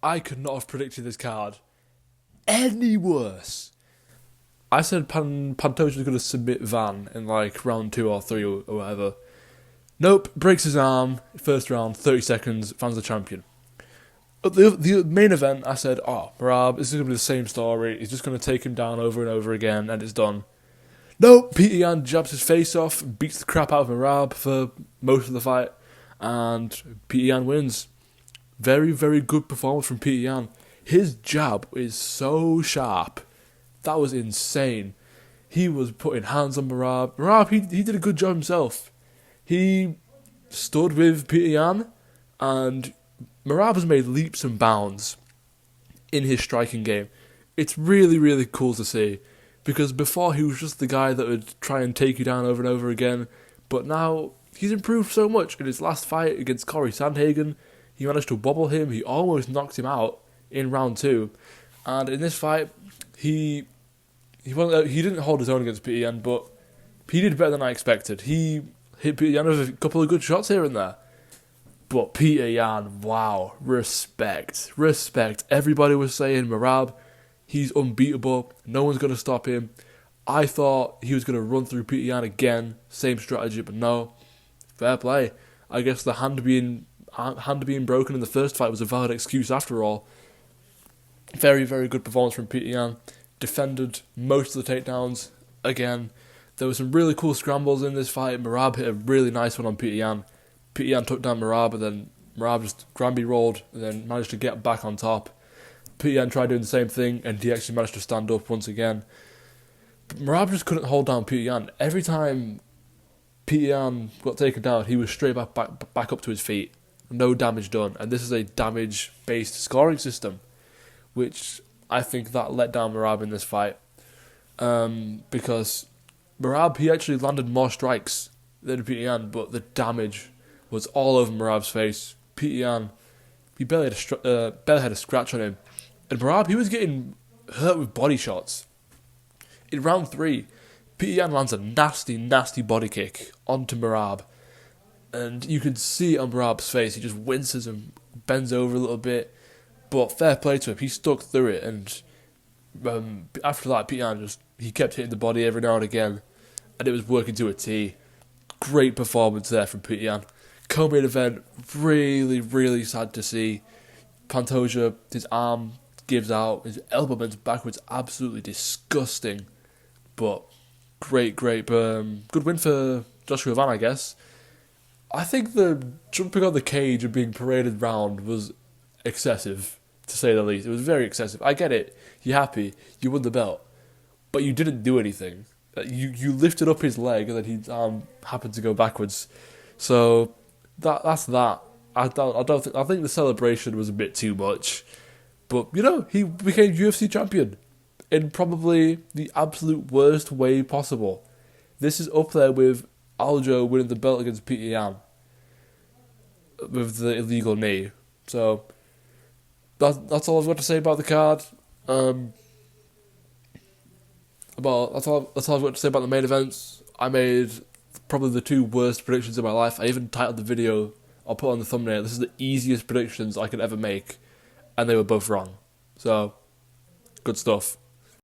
I could not have predicted this card any worse. I said Pantoja was going to submit Van in like round 2 or 3 or whatever. Nope, breaks his arm, first round, 30 seconds, Van's the champion. At the main event, I said, Merab, this is going to be the same story. He's just going to take him down over and over again, and it's done. Nope, Peter Yan jabs his face off, beats the crap out of Merab for most of the fight, and Peter Yan wins. Very, very good performance from Peter Yan. His jab is so sharp. That was insane. He was putting hands on Merab. Merab, he did a good job himself. He stood with Peter Yan, and Merab has made leaps and bounds in his striking game. It's really, really cool to see, because before he was just the guy that would try and take you down over and over again, but now he's improved so much. In his last fight against Corey Sandhagen, he managed to wobble him. He almost knocked him out in round 2, and in this fight, he didn't hold his own against Peter Yan, but he did better than I expected. He hit Peter Yan with a couple of good shots here and there. But Peter Yan, wow, respect. Everybody was saying, Merab, he's unbeatable. No one's going to stop him. I thought he was going to run through Peter Yan again. Same strategy, but no. Fair play. I guess the hand being broken in the first fight was a valid excuse after all. Very, very good performance from Peter Yan. Defended most of the takedowns again. There were some really cool scrambles in this fight. Merab hit a really nice one on Peter Yan. Peter Yan took down Merab, and then Merab just Granby rolled and then managed to get back on top. Peter Yan tried doing the same thing, and he actually managed to stand up once again. But Merab just couldn't hold down Peter Yan. Every time Peter Yan got taken down, he was straight back up to his feet. No damage done. And this is a damage-based scoring system, which I think that let down Merab in this fight. Because Merab, he actually landed more strikes than Peter Yan, but the damage was all over Merab's face. Peter Yan, he barely had a scratch on him. And Merab, he was getting hurt with body shots. In round 3, Peter Yan lands a nasty, nasty body kick onto Merab. And you can see it on Merab's face. He just winces and bends over a little bit. But fair play to him. He stuck through it. And after that, Peter Yan he kept hitting the body every now and again. And it was working to a T. Great performance there from Peter Yan. Co-main event, really, really sad to see. Pantoja, his arm gives out, his elbow bends backwards, absolutely disgusting. But great, good win for Joshua Van, I guess. I think the jumping on the cage and being paraded round was excessive, to say the least. It was very excessive. I get it. You're happy. You won the belt. But you didn't do anything. You lifted up his leg and then his arm happened to go backwards. So that's that. I think the celebration was a bit too much. But he became UFC champion in probably the absolute worst way possible. This is up there with Aljo winning the belt against Peter Yan with the illegal knee. So that's all I've got to say about the card. That's all I've got to say about the main events. I made probably the 2 worst predictions of my life. I even titled the video, I'll put on the thumbnail, this is the easiest predictions I could ever make, and they were both wrong. So, good stuff.